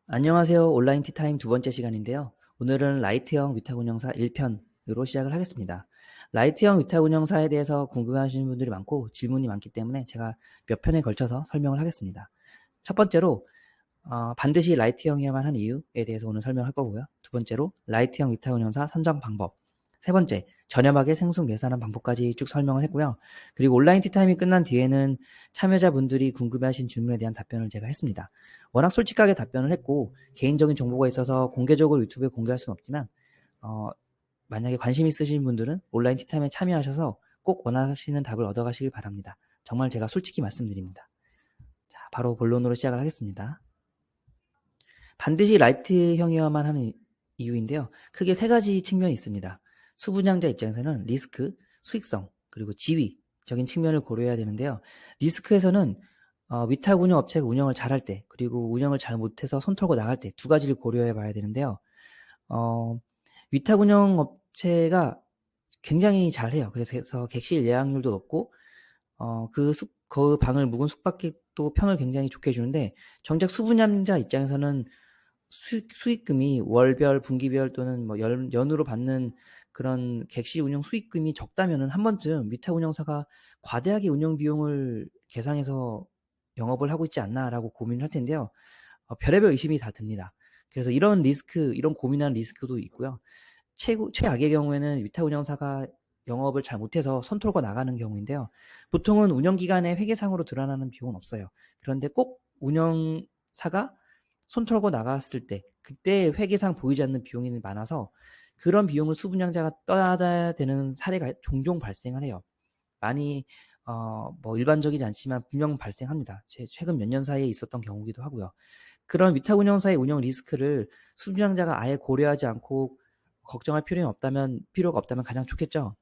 안녕하세요. 온라인 티타임 두 번째 시간인데요. 오늘은 라이트형 위탁 운영사 1편으로 시작을 하겠습니다. 라이트형 위탁 운영사에 대해서 궁금해하시는 분들이 많고 질문이 많기 때문에 제가 몇 편에 걸쳐서 설명을 하겠습니다. 첫 번째로 반드시 라이트형이어야만 하는 이유에 대해서 오늘 설명할 거고요. 두 번째로 라이트형 위탁 운영사 선정 방법. 세 번째, 저렴하게 생수 계산하는 방법까지 쭉 설명을 했고요. 그리고 온라인 티타임이 끝난 뒤에는 참여자분들이 궁금해하신 질문에 대한 답변을 제가 했습니다. 워낙 솔직하게 답변을 했고 개인적인 정보가 있어서 공개적으로 유튜브에 공개할 수는 없지만 만약에 관심 있으신 분들은 온라인 티타임에 참여하셔서 꼭 원하시는 답을 얻어가시길 바랍니다. 정말 제가 솔직히 말씀드립니다. 자, 바로 본론으로 시작을 하겠습니다. 반드시 라이트형이어야만 하는 이유인데요. 크게 세 가지 측면이 있습니다. 수분양자 입장에서는 리스크, 수익성, 그리고 지위적인 측면을 고려해야 되는데요. 리스크에서는 위탁 운영 업체가 운영을 잘할 때, 그리고 운영을 잘 못해서 손 털고 나갈 때 두 가지를 고려해 봐야 되는데요. 위탁 운영 업체가 굉장히 잘해요. 그래서 객실 예약률도 높고, 그 방을 묵은 숙박객도 평을 굉장히 좋게 주는데, 정작 수분양자 입장에서는 수익금이 월별, 분기별 또는 뭐 연으로 받는 그런 객실 운영 수익금이 적다면은 한 번쯤 위탁 운영사가 과대하게 운영 비용을 계상해서 영업을 하고 있지 않나라고 고민을 할 텐데요. 별의별 의심이 다 듭니다. 그래서 이런 리스크, 이런 고민하는 리스크도 있고요. 최악의 경우에는 위탁 운영사가 영업을 잘 못해서 손 털고 나가는 경우인데요. 보통은 운영 기간에 회계상으로 드러나는 비용은 없어요. 그런데 꼭 운영사가 손 털고 나갔을 때, 그때 회계상 보이지 않는 비용이 많아서 그런 비용을 수분양자가 떠야 되는 사례가 종종 발생을 해요. 많이 뭐 일반적이지 않지만 분명 발생합니다. 최근 몇 년 사이에 있었던 경우기도 하고요. 그런 위탁 운영사의 운영 리스크를 수분양자가 아예 고려하지 않고 걱정할 필요가 없다면 가장 좋겠죠.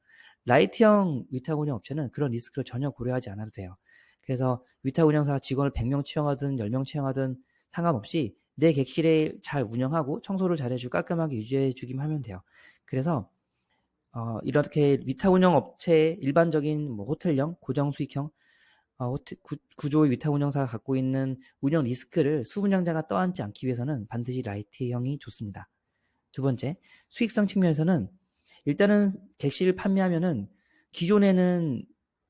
라이트형 위탁 운영 업체는 그런 리스크를 전혀 고려하지 않아도 돼요. 그래서 위탁 운영사가 직원을 100명 채용하든 10명 채용하든 상관없이 내 객실에 잘 운영하고 청소를 잘해주고 깔끔하게 유지해주기만 하면 돼요. 그래서 이렇게 위탁 운영 업체의 일반적인 뭐 호텔형, 고정 수익형 구조의 위탁 운영사가 갖고 있는 운영 리스크를 수운영자가 떠안지 않기 위해서는 반드시 라이트형이 좋습니다. 두 번째, 수익성 측면에서는 일단은 객실을 판매하면은 기존에는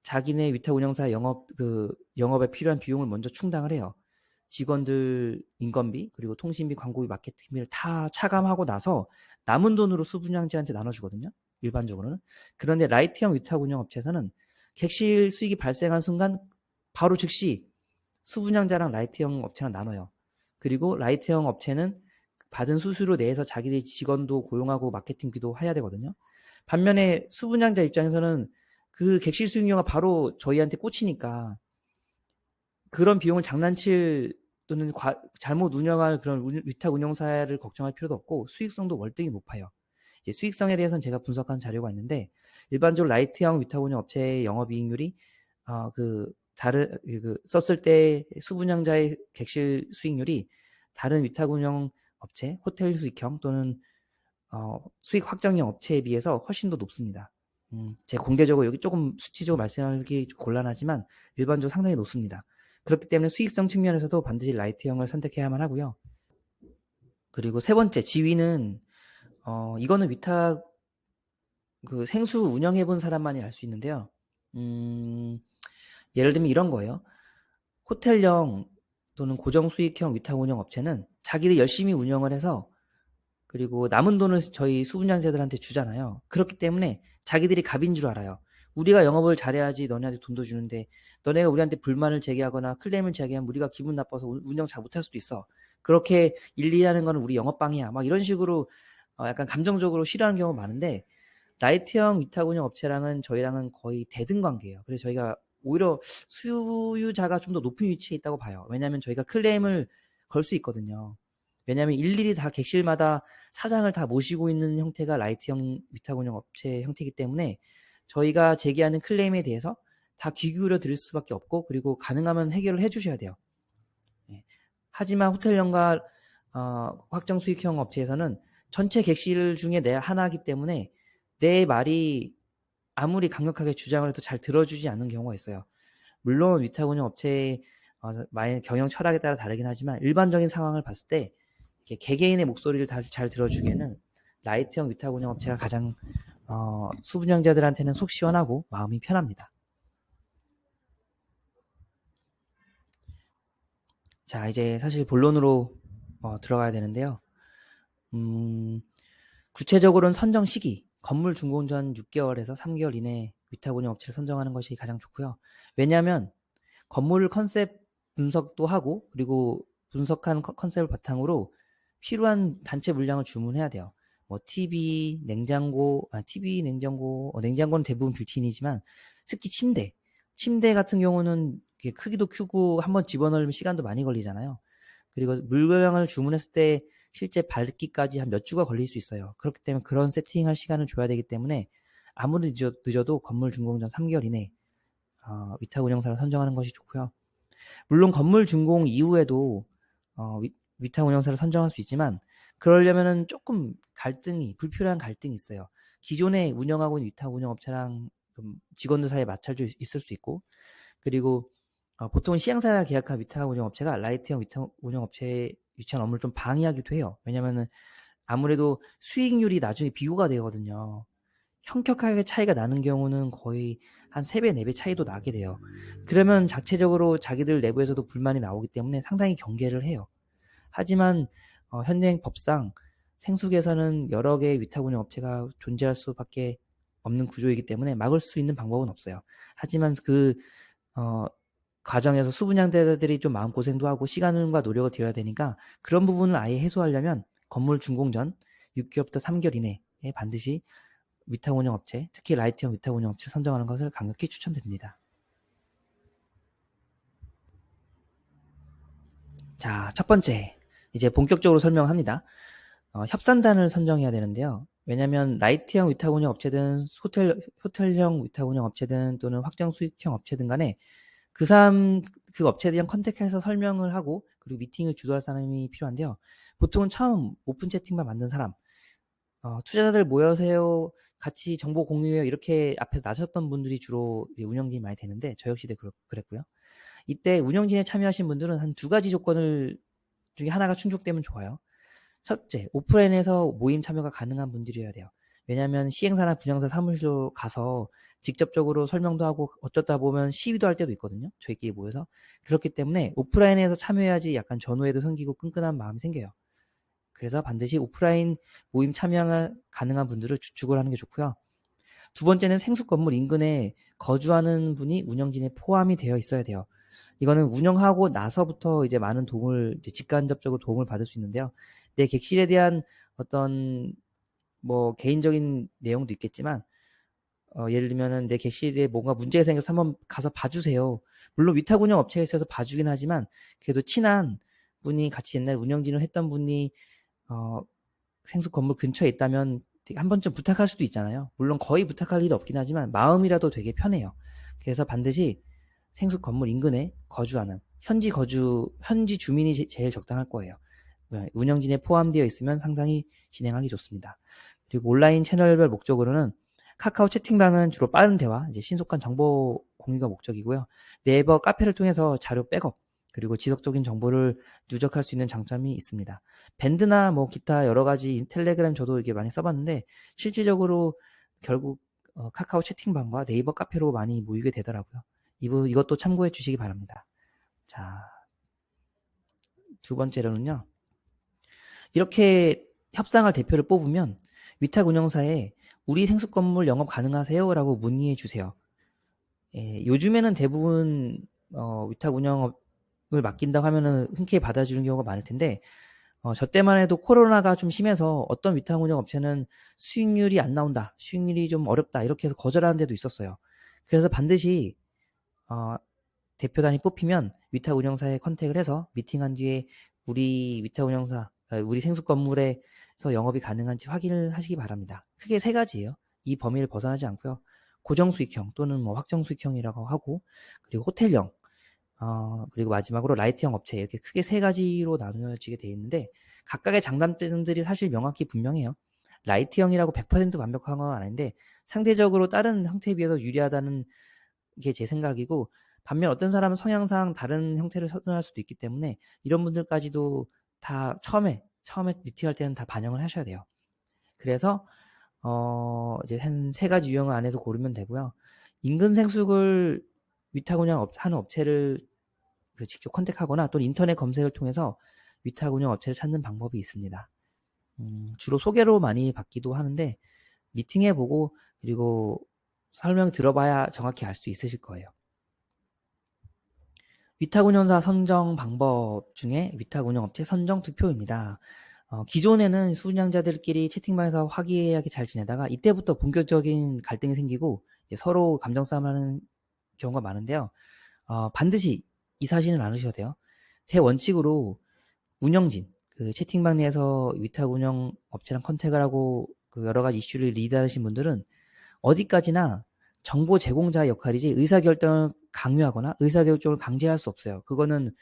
자기네 위탁 운영사 영업에 필요한 비용을 먼저 충당을 해요. 직원들 인건비, 그리고 통신비, 광고비, 마케팅비를 다 차감하고 나서 남은 돈으로 수분양자한테 나눠주거든요. 일반적으로는. 그런데 라이트형 위탁 운영 업체에서는 객실 수익이 발생한 순간 바로 즉시 수분양자랑 라이트형 업체랑 나눠요. 그리고 라이트형 업체는 받은 수수료 내에서 자기들 직원도 고용하고 마케팅비도 해야 되거든요. 반면에 수분양자 입장에서는 그 객실 수익료가 바로 저희한테 꽂히니까 그런 비용을 장난칠 또는 잘못 운영할 그런 위탁 운영사를 걱정할 필요도 없고 수익성도 월등히 높아요. 수익성에 대해서는 제가 분석한 자료가 있는데 일반적으로 라이트형 위탁 운영 업체의 영업이익률이 썼을 때 수분양자의 객실 수익률이 다른 위탁 운영 업체, 호텔 수익형 또는 수익 확정형 업체에 비해서 훨씬 더 높습니다. 제가 공개적으로 여기 조금 수치적으로 말씀하기 곤란하지만 일반적으로 상당히 높습니다. 그렇기 때문에 수익성 측면에서도 반드시 라이트형을 선택해야만 하고요. 그리고 세 번째, 지위는 이거는 위탁 생수 운영해 본 사람만이 알 수 있는데요. 예를 들면 이런 거예요. 호텔형 또는 고정 수익형 위탁 운영 업체는 자기들 열심히 운영을 해서 그리고 남은 돈을 저희 수분양자들한테 주잖아요. 그렇기 때문에 자기들이 갑인 줄 알아요. 우리가 영업을 잘해야지 너네한테 돈도 주는데 너네가 우리한테 불만을 제기하거나 클레임을 제기하면 우리가 기분 나빠서 운영 잘 못할 수도 있어. 그렇게 일리하는 거는 우리 영업방해야. 막 이런 식으로 약간 감정적으로 싫어하는 경우가 많은데 라이트형 위탁 운영 업체랑은 저희랑은 거의 대등 관계예요. 그래서 저희가 오히려 수유자가 좀 더 높은 위치에 있다고 봐요. 왜냐하면 저희가 클레임을 걸 수 있거든요. 왜냐하면 일일이 다 객실마다 사장을 다 모시고 있는 형태가 라이트형 위탁 운영 업체 형태이기 때문에 저희가 제기하는 클레임에 대해서 다 귀 기울여 드릴 수밖에 없고 그리고 가능하면 해결을 해주셔야 돼요. 예. 하지만 호텔형과 확정 수익형 업체에서는 전체 객실 중에 내 하나이기 때문에 내 말이 아무리 강력하게 주장을 해도 잘 들어주지 않는 경우가 있어요. 물론 위탁 운영 업체의 경영 철학에 따라 다르긴 하지만 일반적인 상황을 봤을 때 이렇게 개개인의 목소리를 잘 들어주기에는 라이트형 위탁 운영업체가 가장 수분양자들한테는 속 시원하고 마음이 편합니다. 자, 이제 사실 본론으로 들어가야 되는데요. 구체적으로는 선정 시기, 건물 준공 전 6개월에서 3개월 이내에 위탁 운영 업체를 선정하는 것이 가장 좋고요. 왜냐하면 건물 컨셉 분석도 하고, 그리고 분석한 컨셉을 바탕으로 필요한 단체 물량을 주문해야 돼요. 뭐 TV, 냉장고, 냉장고는 대부분 빌트인이지만 특히 침대 같은 경우는 크기도 크고 한번 집어넣으면 시간도 많이 걸리잖아요. 그리고 물량을 주문했을 때 실제 밝기까지 한 몇 주가 걸릴 수 있어요. 그렇기 때문에 그런 세팅할 시간을 줘야 되기 때문에 아무리 늦어도 건물 준공 전 3개월 이내 위탁 운영사를 선정하는 것이 좋고요. 물론 건물 준공 이후에도 위탁 운영사를 선정할 수 있지만 그러려면은 조금 불필요한 갈등이 있어요. 기존에 운영하고 있는 위탁 운영업체랑 좀 직원들 사이에 마찰도 있을 수 있고, 그리고 보통 시행사가 계약한 위탁 운영업체가 라이트형 위탁 운영업체에 유치한 업무를 좀 방해하기도 해요. 왜냐면은 아무래도 수익률이 나중에 비교가 되거든요. 현격하게 차이가 나는 경우는 거의 한 3배, 4배 차이도 나게 돼요. 그러면 자체적으로 자기들 내부에서도 불만이 나오기 때문에 상당히 경계를 해요. 하지만 현행 법상 생수계에서는 여러 개의 위탁 운영 업체가 존재할 수밖에 없는 구조이기 때문에 막을 수 있는 방법은 없어요. 하지만 그 과정에서 수분양대들이 좀 마음고생도 하고 시간과 노력을 들여야 되니까 그런 부분을 아예 해소하려면 건물 준공 전 6개월부터 3개월 이내에 반드시 위탁 운영 업체, 특히 라이트형 위탁 운영 업체를 선정하는 것을 강력히 추천드립니다. 자, 첫 번째, 이제 본격적으로 설명합니다. 협산단을 선정해야 되는데요. 왜냐하면 라이트형 위탁 운영 업체든 호텔형 위탁 운영 업체든 또는 확정 수익형 업체든 간에 그 업체들이랑 컨택해서 설명을 하고 그리고 미팅을 주도할 사람이 필요한데요. 보통은 처음 오픈 채팅방 만든 사람, 투자자들 모여세요, 같이 정보 공유해요 이렇게 앞에서 나섰던 분들이 주로 운영진이 많이 되는데 저 역시도 그랬고요. 이때 운영진에 참여하신 분들은 한 2가지 조건을 중에 하나가 충족되면 좋아요. 첫째, 오프라인에서 모임 참여가 가능한 분들이어야 돼요. 왜냐하면 시행사나 분양사 사무실로 가서 직접적으로 설명도 하고 어쩌다 보면 시위도 할 때도 있거든요. 저희끼리 모여서. 그렇기 때문에 오프라인에서 참여해야지 약간 전후에도 생기고 끈끈한 마음이 생겨요. 그래서 반드시 오프라인 모임 참여가 가능한 분들을 주축을 하는 게 좋고요. 두 번째는 생수 건물 인근에 거주하는 분이 운영진에 포함이 되어 있어야 돼요. 이거는 운영하고 나서부터 이제 많은 도움을, 이제 직간접적으로 도움을 받을 수 있는데요. 내 객실에 대한 어떤 뭐 개인적인 내용도 있겠지만, 예를 들면은 내 객실에 뭔가 문제가 생겨서 한번 가서 봐주세요. 물론 위탁 운영 업체에 있어서 봐주긴 하지만, 그래도 친한 분이 같이 옛날 운영진을 했던 분이, 어, 생수 건물 근처에 있다면 한 번쯤 부탁할 수도 있잖아요. 물론 거의 부탁할 일이 없긴 하지만 마음이라도 되게 편해요. 그래서 반드시 생수 건물 인근에 거주하는 현지 주민이 제일 적당할 거예요. 운영진에 포함되어 있으면 상당히 진행하기 좋습니다. 그리고 온라인 채널별 목적으로는 카카오 채팅방은 주로 빠른 대화, 이제 신속한 정보 공유가 목적이고요. 네이버 카페를 통해서 자료 백업, 그리고 지속적인 정보를 누적할 수 있는 장점이 있습니다. 밴드나 뭐 기타 여러 가지 텔레그램 저도 이게 많이 써봤는데 실질적으로 결국 카카오 채팅방과 네이버 카페로 많이 모이게 되더라고요. 이것도 참고해 주시기 바랍니다. 자, 두 번째로는요. 이렇게 협상할 대표를 뽑으면 위탁 운영사에 우리 생수 건물 영업 가능하세요? 라고 문의해 주세요. 요즘에는 대부분 위탁 운영을 맡긴다고 하면은 흔쾌히 받아주는 경우가 많을 텐데 저 때만 해도 코로나가 좀 심해서 어떤 위탁 운영 업체는 수익률이 안 나온다, 수익률이 좀 어렵다 이렇게 해서 거절하는 데도 있었어요. 그래서 반드시 대표단이 뽑히면 위탁 운영사에 컨택을 해서 미팅한 뒤에 우리 생수 건물에서 영업이 가능한지 확인을 하시기 바랍니다. 크게 3가지예요. 이 범위를 벗어나지 않고요. 고정수익형 또는 뭐 확정수익형이라고 하고, 그리고 호텔형, 그리고 마지막으로 라이트형 업체, 이렇게 크게 3가지로 나누어지게 되어 있는데 각각의 장단점들이 사실 명확히 분명해요. 라이트형이라고 100% 완벽한 건 아닌데 상대적으로 다른 형태에 비해서 유리하다는 게 제 생각이고, 반면 어떤 사람은 성향상 다른 형태를 선호할 수도 있기 때문에 이런 분들까지도 다 처음에 처음에 미팅할 때는 다 반영을 하셔야 돼요. 그래서 이제 한 3가지 유형 안에서 고르면 되고요. 인근 생수를 위탁 운영하는 업체를 직접 컨택하거나 또는 인터넷 검색을 통해서 위탁 운영 업체를 찾는 방법이 있습니다. 주로 소개로 많이 받기도 하는데 미팅해보고 그리고 설명 들어봐야 정확히 알 수 있으실 거예요. 위탁운영사 선정 방법 중에 위탁운영업체 선정 투표입니다. 기존에는 수운양자들끼리 채팅방에서 화기애애하게 잘 지내다가 이때부터 본격적인 갈등이 생기고 서로 감정 싸움하는 경우가 많은데요. 반드시 이 사실은 않으셔도 돼요. 대원칙으로 운영진, 채팅방 내에서 위탁운영 업체랑 컨택을 하고 여러 가지 이슈를 리드하신 분들은 어디까지나 정보 제공자의 역할이지 의사결정을 강요하거나 의사결정을 강제할 수 없어요. 그거는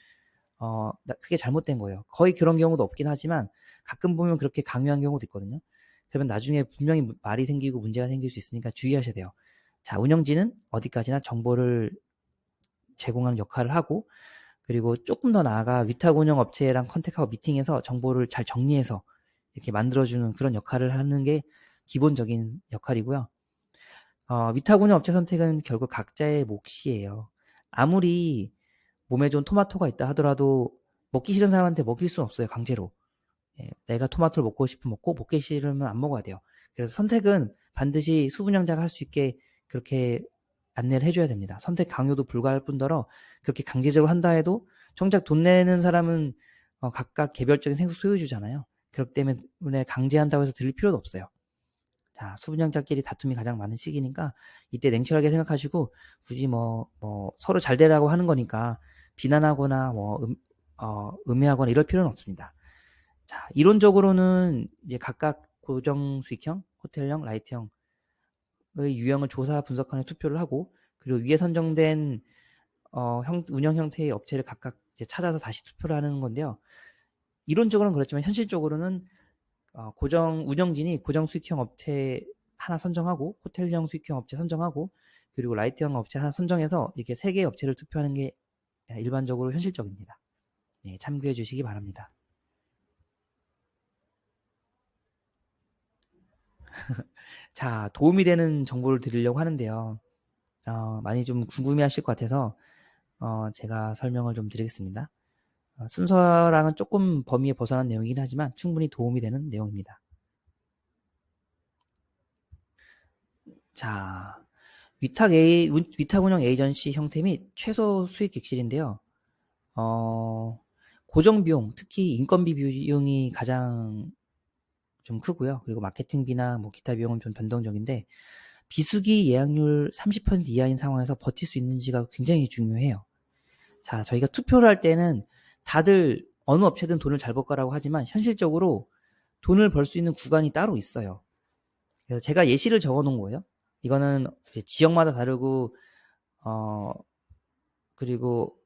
크게 잘못된 거예요. 거의 그런 경우도 없긴 하지만 가끔 보면 그렇게 강요한 경우도 있거든요. 그러면 나중에 분명히 말이 생기고 문제가 생길 수 있으니까 주의하셔야 돼요. 자, 운영진은 어디까지나 정보를 제공하는 역할을 하고 그리고 조금 더 나아가 위탁 운영 업체랑 컨택하고 미팅해서 정보를 잘 정리해서 이렇게 만들어주는 그런 역할을 하는 게 기본적인 역할이고요. 위탁 운영 업체 선택은 결국 각자의 몫이에요. 아무리 몸에 좋은 토마토가 있다 하더라도 먹기 싫은 사람한테 먹일 수는 없어요, 강제로. 예, 내가 토마토를 먹고 싶으면 먹고 먹기 싫으면 안 먹어야 돼요. 그래서 선택은 반드시 수분양자가 할 수 있게 그렇게 안내를 해줘야 됩니다. 선택 강요도 불가할 뿐더러 그렇게 강제적으로 한다 해도 정작 돈 내는 사람은 각각 개별적인 생수 소유주잖아요. 그렇기 때문에 강제한다고 해서 들릴 필요도 없어요. 자, 수분양자끼리 다툼이 가장 많은 시기니까 이때 냉철하게 생각하시고 굳이 서로 잘 되라고 하는 거니까 비난하거나 음해하거나 이럴 필요는 없습니다. 자, 이론적으로는 이제 각각 고정 수익형, 호텔형, 라이트형의 유형을 조사 분석하는 투표를 하고 그리고 위에 선정된 운영 형태의 업체를 각각 이제 찾아서 다시 투표를 하는 건데요. 이론적으로는 그렇지만 현실적으로는 운영진이 고정 수익형 업체 하나 선정하고 호텔형 수익형 업체 선정하고 그리고 라이트형 업체 하나 선정해서 이렇게 3개의 업체를 투표하는 게 일반적으로 현실적입니다. 네, 참고해 주시기 바랍니다. 자, 도움이 되는 정보를 드리려고 하는데요. 많이 좀 궁금해 하실 것 같아서 제가 설명을 좀 드리겠습니다. 순서랑은 조금 범위에 벗어난 내용이긴 하지만 충분히 도움이 되는 내용입니다. 자, 위탁 운영 에이전시 형태 및 최소 수익 객실인데요. 고정 비용, 특히 인건비 비용이 가장 좀 크고요. 그리고 마케팅비나 기타 비용은 좀 변동적인데 비수기 예약률 30% 이하인 상황에서 버틸 수 있는지가 굉장히 중요해요. 자, 저희가 투표를 할 때는 다들 어느 업체든 돈을 잘 벌 거라고 하지만 현실적으로 돈을 벌 수 있는 구간이 따로 있어요. 그래서 제가 예시를 적어 놓은 거예요. 이거는 이제 지역마다 다르고 그리고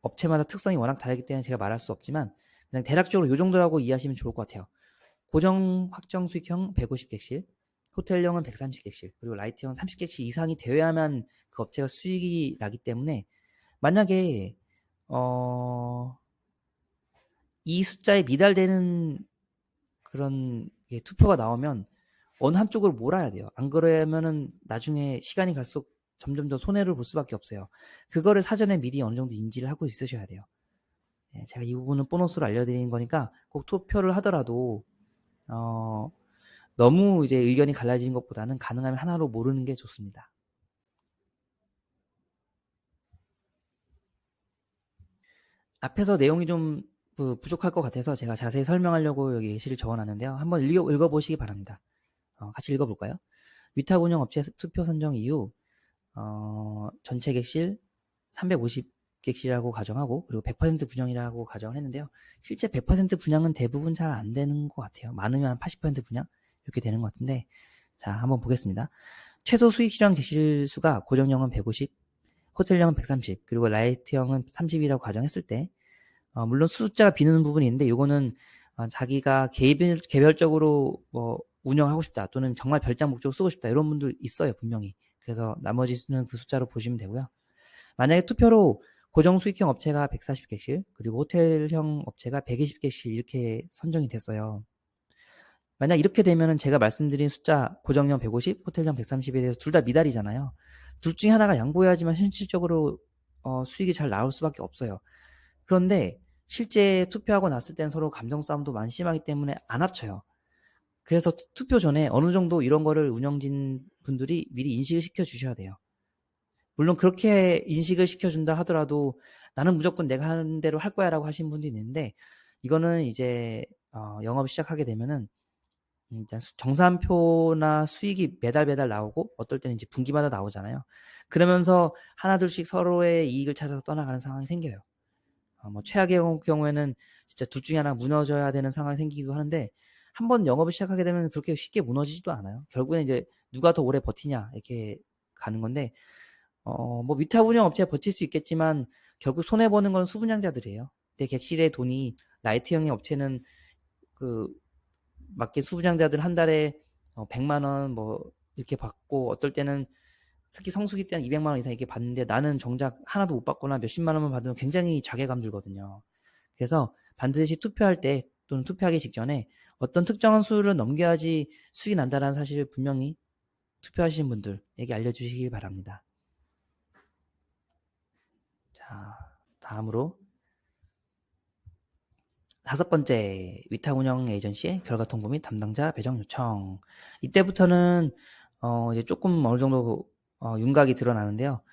업체마다 특성이 워낙 다르기 때문에 제가 말할 수 없지만 그냥 대략적으로 이 정도라고 이해하시면 좋을 것 같아요. 고정 확정 수익형 150객실, 호텔형은 130객실, 그리고 라이트형은 30객실 이상이 되어야만 그 업체가 수익이 나기 때문에 만약에 이 숫자에 미달되는 그런 투표가 나오면 어느 한쪽으로 몰아야 돼요. 안 그러면은 나중에 시간이 갈수록 점점 더 손해를 볼 수밖에 없어요. 그거를 사전에 미리 어느 정도 인지를 하고 있으셔야 돼요. 네, 제가 이 부분은 보너스로 알려드리는 거니까 꼭 투표를 하더라도 너무 이제 의견이 갈라지는 것보다는 가능하면 하나로 모르는 게 좋습니다. 앞에서 내용이 좀 부족할 것 같아서 제가 자세히 설명하려고 여기 예시를 적어놨는데요. 한번 읽어보시기 바랍니다. 같이 읽어볼까요? 위탁 운영 업체 투표 선정 이후 전체 객실 350객실이라고 가정하고 그리고 100% 분양이라고 가정을 했는데요. 실제 100% 분양은 대부분 잘 안 되는 것 같아요. 많으면 한 80% 분양 이렇게 되는 것 같은데 자 한번 보겠습니다. 최소 수익 실현 객실 수가 고정형은 150, 호텔형은 130, 그리고 라이트형은 30이라고 가정했을 때 물론 숫자가 비는 부분이 있는데 이거는 자기가 개별적으로 운영하고 싶다 또는 정말 별장 목적으로 쓰고 싶다 이런 분들 있어요 분명히. 그래서 나머지는 그 숫자로 보시면 되고요. 만약에 투표로 고정 수익형 업체가 140객실, 그리고 호텔형 업체가 120객실 이렇게 선정이 됐어요. 만약 이렇게 되면은 제가 말씀드린 숫자 고정형 150, 호텔형 130에 대해서 둘 다 미달이잖아요. 둘 중에 하나가 양보해야지만 현실적으로 수익이 잘 나올 수밖에 없어요. 그런데 실제 투표하고 났을 땐 서로 감정 싸움도 많이 심하기 때문에 안 합쳐요. 그래서 투표 전에 어느 정도 이런 거를 운영진 분들이 미리 인식을 시켜 주셔야 돼요. 물론 그렇게 인식을 시켜준다 하더라도 나는 무조건 내가 하는 대로 할 거야 라고 하신 분도 있는데, 이거는 이제 영업을 시작하게 되면은 일단 정산표나 수익이 매달 나오고 어떨 때는 이제 분기마다 나오잖아요. 그러면서 하나둘씩 서로의 이익을 찾아서 떠나가는 상황이 생겨요. 뭐 최악의 경우에는 진짜 둘 중에 하나 무너져야 되는 상황이 생기기도 하는데, 한번 영업을 시작하게 되면 그렇게 쉽게 무너지지도 않아요. 결국엔 이제 누가 더 오래 버티냐 이렇게 가는 건데, 뭐 위탁 운영 업체가 버틸 수 있겠지만 결국 손해 보는 건 수분양자들이에요. 내 객실의 돈이, 라이트형의 업체는 그 맞게 수분양자들 한 달에 100만 원 뭐 이렇게 받고, 어떨 때는 특히 성수기 때는 200만 원 이상 이렇게 받는데 나는 정작 하나도 못 받거나 몇십만 원만 받으면 굉장히 자괴감 들거든요. 그래서 반드시 투표할 때 또는 투표하기 직전에 어떤 특정한 수를 넘겨야지 수익이 난다는 사실을 분명히 투표하시는 분들에게 알려주시기 바랍니다. 자, 다음으로 5번째, 위탁 운영 에이전시의 결과 통보 및 담당자 배정 요청. 이때부터는 이제 조금 어느 정도 윤곽이 드러나는데요.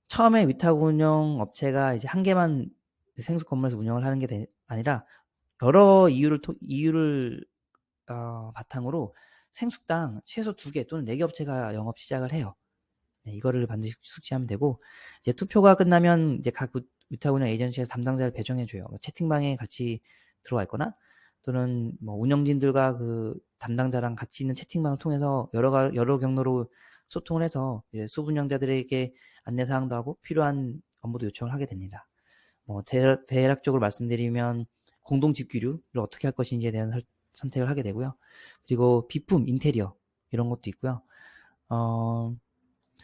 처음에 위탁 운영 업체가 이제 한 개만 생수 건물에서 운영을 하는 게 아니라 여러 이유를 바탕으로 생수당 최소 2개 또는 4개 업체가 영업 시작을 해요. 네, 이거를 반드시 숙지하면 되고, 이제 투표가 끝나면 이제 각 위탁 운영 에이전시에서 담당자를 배정해줘요. 채팅방에 같이 들어와 있거나, 또는 뭐 운영진들과 그 담당자랑 같이 있는 채팅방을 통해서 여러 경로로 소통을 해서 수분양자들에게 안내사항도 하고 필요한 업무도 요청을 하게 됩니다. 뭐 대략적으로 말씀드리면 공동 집기류를 어떻게 할 것인지에 대한 선택을 하게 되고요. 그리고 비품, 인테리어 이런 것도 있고요.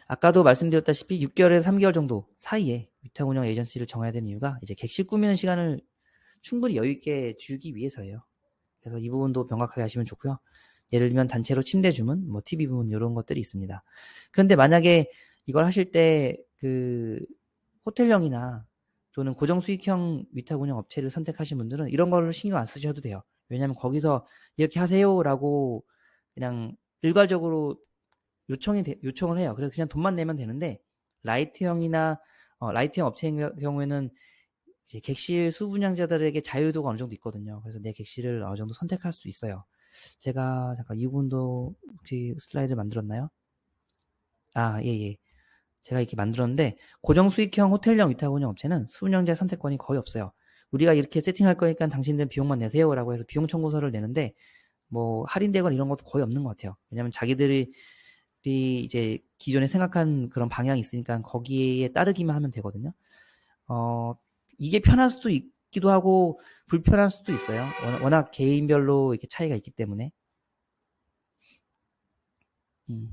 아까도 말씀드렸다시피 6개월에서 3개월 정도 사이에 위탁 운영 에이전시를 정해야 되는 이유가 이제 객실 꾸미는 시간을 충분히 여유 있게 주기 위해서예요. 그래서 이 부분도 명확하게 하시면 좋고요. 예를 들면 단체로 침대 주문, 뭐 TV 부분 이런 것들이 있습니다. 그런데 만약에 이걸 하실 때 그 호텔형이나 또는 고정 수익형 위탁 운영 업체를 선택하신 분들은 이런 거를 신경 안 쓰셔도 돼요. 왜냐하면 거기서 이렇게 하세요라고 그냥 일괄적으로 요청을 해요. 그래서 그냥 돈만 내면 되는데, 라이트형 업체인 경우에는 이제 객실 수분양자들에게 자유도가 어느 정도 있거든요. 그래서 내 객실을 어느 정도 선택할 수 있어요. 제가 잠깐 이 부분도 혹시 슬라이드 만들었나요? 예. 제가 이렇게 만들었는데, 고정 수익형 호텔형 위탁 운영 업체는 수운영자 선택권이 거의 없어요. 우리가 이렇게 세팅할 거니까 당신들 비용만 내세요라고 해서 비용 청구서를 내는데, 뭐 할인되거나 이런 것도 거의 없는 것 같아요. 왜냐하면 자기들이 이제 기존에 생각한 그런 방향이 있으니까 거기에 따르기만 하면 되거든요. 이게 편할 수도 있기도 하고 불편할 수도 있어요. 워낙 개인별로 이렇게 차이가 있기 때문에.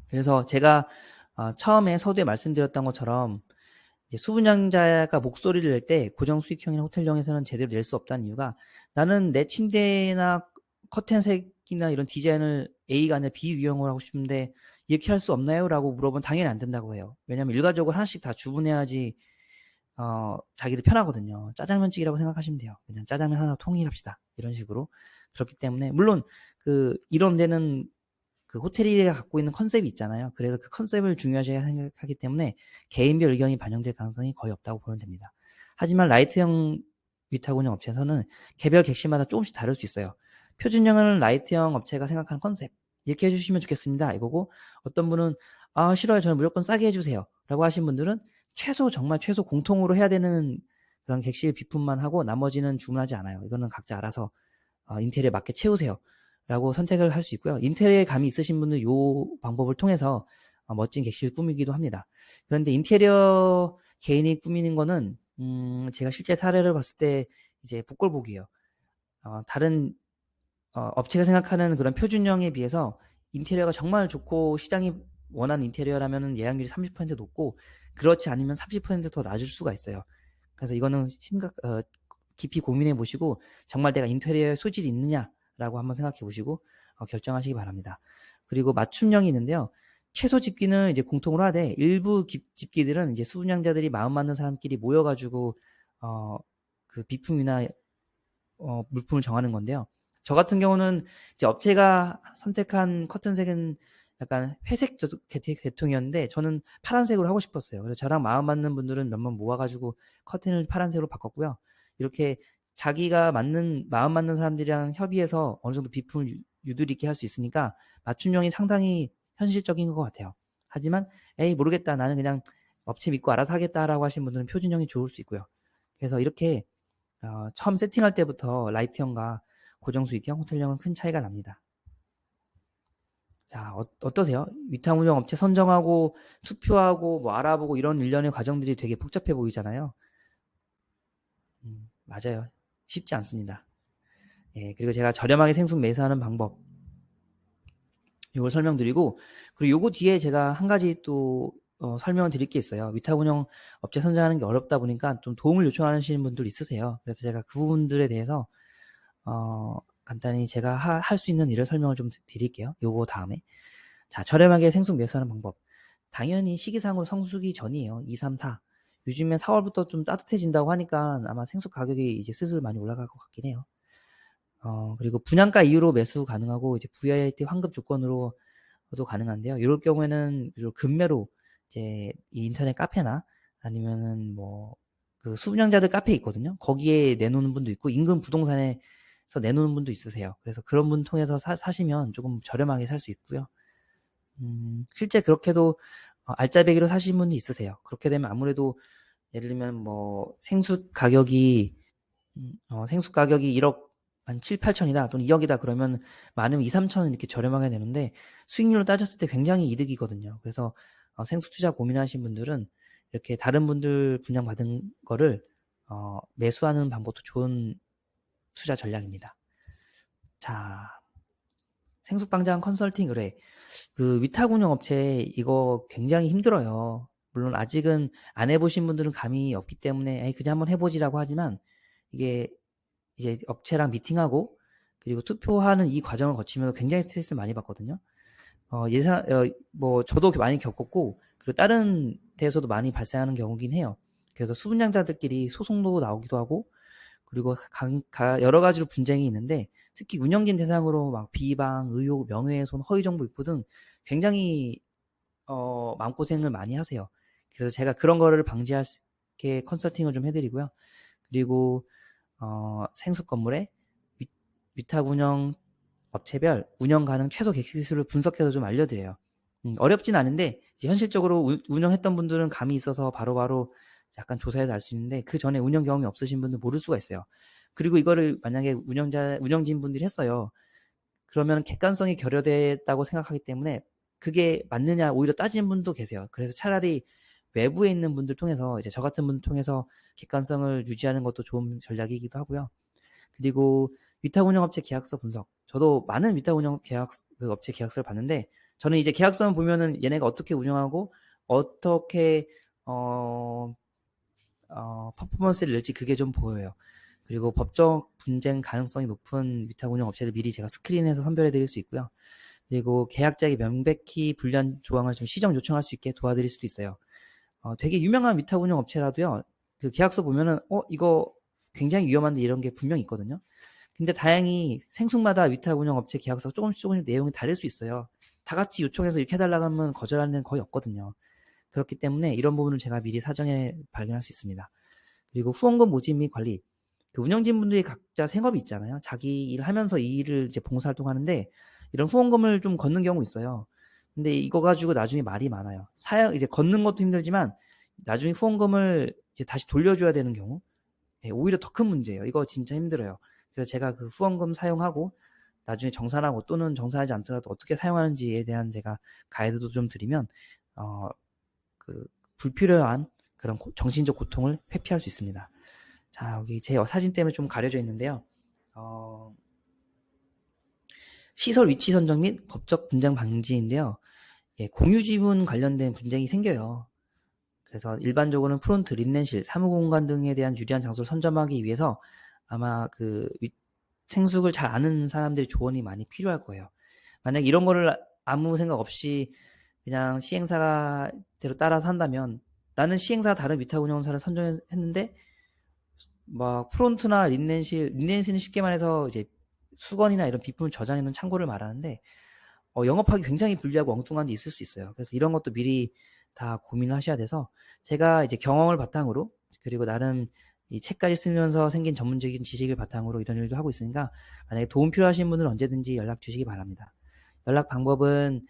그래서 제가 처음에 서두에 말씀드렸던 것처럼 이제 수분양자가 목소리를 낼 때 고정 수익형이나 호텔형에서는 제대로 낼 수 없다는 이유가, 나는 내 침대나 커튼색이나 이런 디자인을 A가 아니라 B 유형으로 하고 싶은데 이렇게 할 수 없나요? 라고 물어보면 당연히 안 된다고 해요. 왜냐하면 일괄적으로 하나씩 다 주문해야지 자기들 편하거든요. 짜장면찌개라고 생각하시면 돼요. 그냥 짜장면 하나 통일합시다. 이런 식으로. 그렇기 때문에 물론 이런 데는 그 호텔이 갖고 있는 컨셉이 있잖아요. 그래서 그 컨셉을 중요하게 생각하기 때문에 개인별 의견이 반영될 가능성이 거의 없다고 보면 됩니다. 하지만 라이트형 위탁 운영 업체에서는 개별 객실마다 조금씩 다를 수 있어요. 표준형은 라이트형 업체가 생각하는 컨셉 이렇게 해주시면 좋겠습니다. 이거고, 어떤 분은 싫어요, 저는 무조건 싸게 해주세요 라고 하신 분들은 정말 최소 공통으로 해야 되는 그런 객실 비품만 하고 나머지는 주문하지 않아요. 이거는 각자 알아서 인테리어에 맞게 채우세요 라고 선택을 할 수 있고요. 인테리어에 감이 있으신 분은 이 방법을 통해서 멋진 객실 꾸미기도 합니다. 그런데 인테리어 개인이 꾸미는 거는 제가 실제 사례를 봤을 때 이제 복골복이에요. 다른 업체가 생각하는 그런 표준형에 비해서 인테리어가 정말 좋고 시장이 원하는 인테리어라면 예약률이 30% 높고, 그렇지 않으면 30% 더 낮을 수가 있어요. 그래서 이거는 깊이 고민해 보시고 정말 내가 인테리어에 소질이 있느냐라고 한번 생각해 보시고 결정하시기 바랍니다. 그리고 맞춤형이 있는데요. 최소 집기는 이제 공통으로 하되 일부 집기들은 이제 수분양자들이 마음 맞는 사람끼리 모여가지고 그 비품이나 물품을 정하는 건데요. 저 같은 경우는 이제 업체가 선택한 커튼색은 약간 회색 계통이었는데 저는 파란색으로 하고 싶었어요. 그래서 저랑 마음 맞는 분들은 몇 번 모아가지고 커튼을 파란색으로 바꿨고요. 이렇게 자기가 마음 맞는 사람들이랑 협의해서 어느 정도 비품을 유도리 있게 할 수 있으니까 맞춤형이 상당히 현실적인 것 같아요. 하지만 에이 모르겠다 나는 그냥 업체 믿고 알아서 하겠다라고 하신 분들은 표준형이 좋을 수 있고요. 그래서 이렇게 처음 세팅할 때부터 라이트형과 고정수익형, 호텔형은 큰 차이가 납니다. 자, 어떠세요? 위탁 운영 업체 선정하고 투표하고 뭐 알아보고 이런 일련의 과정들이 되게 복잡해 보이잖아요. 맞아요. 쉽지 않습니다. 예, 그리고 제가 저렴하게 생수 매수하는 방법 이걸 설명드리고 그리고 요거 뒤에 제가 한 가지 또 설명을 드릴 게 있어요. 위탁 운영 업체 선정하는 게 어렵다 보니까 좀 도움을 요청하시는 분들 있으세요. 그래서 제가 그 부분들에 대해서 간단히 제가 할 수 있는 일을 설명을 좀 드릴게요. 요거 다음에. 자, 저렴하게 생수 매수하는 방법. 당연히 시기상으로 성수기 전이에요. 2, 3, 4. 요즘에 4월부터 좀 따뜻해진다고 하니까 아마 생수 가격이 이제 슬슬 많이 올라갈 것 같긴 해요. 그리고 분양가 이후로 매수 가능하고 이제 VIP 환급 조건으로도 가능한데요. 이럴 경우에는 급매로 이제 이 인터넷 카페나 아니면은 뭐 그 수분양자들 카페 있거든요. 거기에 내놓는 분도 있고 인근 부동산에서 내놓는 분도 있으세요. 그래서 그런 분 통해서 사시면 조금 저렴하게 살 수 있고요. 실제 그렇게도 알짜배기로 사신 분도 있으세요. 그렇게 되면 아무래도 예를 들면 뭐 생수 가격이 1억 한 7, 8천이다 또는 2억이다 그러면 많으면 2, 3천은 이렇게 저렴하게 되는데 수익률로 따졌을 때 굉장히 이득이거든요. 그래서 생수 투자 고민하신 분들은 이렇게 다른 분들 분양받은 거를 매수하는 방법도 좋은 투자 전략입니다. 자, 생수빵장 컨설팅 의뢰. 그 위탁 운영 업체 이거 굉장히 힘들어요. 물론 아직은 안 해보신 분들은 감이 없기 때문에 그냥 한번 해보지라고 하지만 이게 이제 업체랑 미팅하고 그리고 투표하는 이 과정을 거치면서 굉장히 스트레스를 많이 받거든요. 뭐 저도 많이 겪었고 그리고 다른 데에서도 많이 발생하는 경우긴 해요. 그래서 수분양자들끼리 소송도 나오기도 하고 그리고 여러 가지로 분쟁이 있는데 특히 운영진 대상으로 막 비방, 의혹, 명예훼손, 허위정보 유포 등 굉장히 마음고생을 많이 하세요. 그래서 제가 그런 거를 방지할 수 있게 컨설팅을 좀 해드리고요. 그리고 생수 건물의 위탁 운영 업체별 운영 가능 최소 객실수를 분석해서 좀 알려드려요. 어렵진 않은데 현실적으로 운영했던 분들은 감이 있어서 바로바로 약간 조사해서 알 수 있는데 그 전에 운영 경험이 없으신 분들은 모를 수가 있어요. 그리고 이거를 만약에 운영진 분들이 했어요. 그러면 객관성이 결여됐다고 생각하기 때문에 그게 맞느냐 오히려 따지는 분도 계세요. 그래서 차라리 외부에 있는 분들 통해서 이제 저 같은 분들 통해서 객관성을 유지하는 것도 좋은 전략이기도 하고요. 그리고 위탁 운영업체 계약서 분석. 저도 많은 위탁 운영 업체 계약서를 봤는데 저는 이제 계약서만 보면은 얘네가 어떻게 운영하고 어떻게 퍼포먼스를 낼지 그게 좀 보여요. 그리고 법적 분쟁 가능성이 높은 위탁 운영 업체를 미리 제가 스크린해서 선별해 드릴 수 있고요. 그리고 계약자에게 명백히 불리한 조항을 좀 시정 요청할 수 있게 도와드릴 수도 있어요. 되게 유명한 위탁 운영 업체라도요. 그 계약서 보면은 이거 굉장히 위험한데 이런 게 분명히 있거든요. 근데 다행히 생수마다 위탁 운영 업체 계약서 조금씩 내용이 다를 수 있어요. 다 같이 요청해서 이렇게 해달라고 하면 거절하는 데는 거의 없거든요. 그렇기 때문에 이런 부분을 제가 미리 사전에 발견할 수 있습니다. 그리고 후원금 모집 및 관리. 그 운영진분들이 각자 생업이 있잖아요. 자기 일 하면서 이 일을 이제 봉사활동하는데 이런 후원금을 좀 걷는 경우 있어요. 근데 이거 가지고 나중에 말이 많아요. 이제 걷는 것도 힘들지만 나중에 후원금을 이제 다시 돌려줘야 되는 경우 오히려 더 큰 문제예요. 이거 진짜 힘들어요. 그래서 제가 그 후원금 사용하고 나중에 정산하고 또는 정산하지 않더라도 어떻게 사용하는지에 대한 제가 가이드도 좀 드리면 그 불필요한 그런 정신적 고통을 회피할 수 있습니다. 자, 여기 제 사진 때문에 좀 가려져 있는데요. 시설 위치 선정 및 법적 분쟁 방지인데요. 공유 지분 관련된 분쟁이 생겨요. 그래서 일반적으로는 프론트, 린넨실, 사무 공간 등에 대한 유리한 장소를 선점하기 위해서 아마 그 생숙을 잘 아는 사람들의 조언이 많이 필요할 거예요. 만약 이런 거를 아무 생각 없이 그냥 시행사대로 따라서 한다면, 나는 시행사 다른 위탁 운영사를 선정했는데 막 프론트나 린넨실은 쉽게 말해서 이제 수건이나 이런 비품을 저장해놓은 창고를 말하는데 영업하기 굉장히 불리하고 엉뚱한 데 있을 수 있어요. 그래서 이런 것도 미리 다 고민을 하셔야 돼서, 제가 이제 경험을 바탕으로, 그리고 나름 이 책까지 쓰면서 생긴 전문적인 지식을 바탕으로 이런 일도 하고 있으니까, 만약에 도움 필요하신 분은 언제든지 연락 주시기 바랍니다. 연락 방법은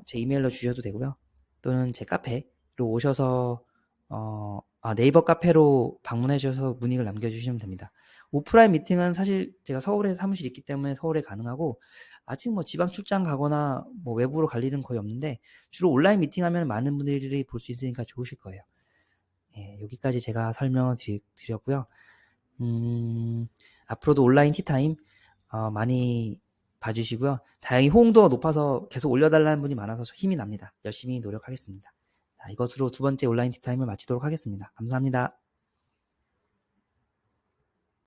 제 이메일로 주셔도 되고요. 또는 제 카페로 오셔서 네이버 카페로 방문해 주셔서 문의를 남겨주시면 됩니다. 오프라인 미팅은 사실 제가 서울에 사무실이 있기 때문에 서울에 가능하고, 아직 뭐 지방 출장 가거나 뭐 외부로 갈 일은 거의 없는데, 주로 온라인 미팅하면 많은 분들이 볼 수 있으니까 좋으실 거예요. 예, 여기까지 제가 설명을 드렸고요. 앞으로도 온라인 티타임 많이 봐주시고요. 다행히 호응도가 높아서 계속 올려달라는 분이 많아서 힘이 납니다. 열심히 노력하겠습니다. 자, 이것으로 두 번째 온라인 티타임을 마치도록 하겠습니다. 감사합니다.